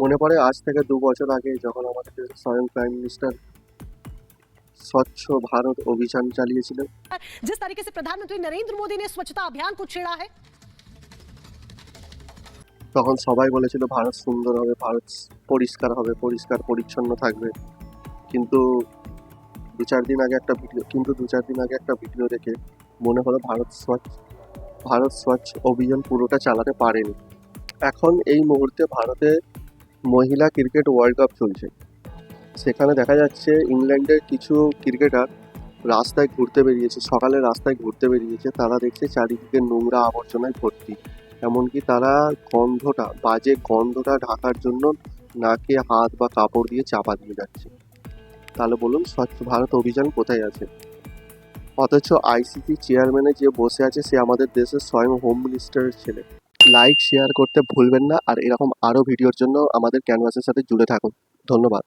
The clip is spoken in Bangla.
মনে পড়ে আজ থেকে ২ বছর আগে যখন আমাদের দেশের স্বয়ং প্রাইম মিনিস্টার স্বচ্ছ ভারত অভিযান চালিয়েছিলেন। जिस तरीके से प्रधानमंत्री नरेंद्र मोदी ने स्वच्छता अभियान को छेड़ा है, তখন সবাই বলেছিল ভারত সুন্দর হবে, ভারত পরিষ্কার হবে, পরিষ্কার পরিচ্ছন্ন থাকবে। কিন্তু দু চার দিন আগে একটা ভিডিও দেখে মনে হলো ভারত স্বচ্ছ অভিযান পুরোটা চালাতে পারেনি। এখন এই মুহূর্তে ভারতে মহিলা ক্রিকেট ওয়ার্ল্ড কাপ চলছে। সেখানে দেখা যাচ্ছে ইংল্যান্ডের কিছু ক্রিকেটার সকালে রাস্তায় ঘুরতে বেরিয়েছে। তারা দেখছে চারিদিকে নোংরা আবর্জনায় ভর্তি। এমনকি তারা বাজে গন্ধটা ঢাকার জন্য নাকে হাত বা কাপড় দিয়ে চাপা দিয়ে যাচ্ছে। তাহলে বলুন স্বচ্ছ ভারত অভিযান কোথায় আছে? অথচ আইসিসি চেয়ারম্যানে যে বসে আছে সে আমাদের দেশের স্বয়ং হোম মিনিস্টারের ছেলে। লাইক শেয়ার করতে ভুলবেন না, আর এরকম আরও ভিডিওর জন্য আমাদের ক্যানভাসের সাথে জুড়ে থাকুন। ধন্যবাদ।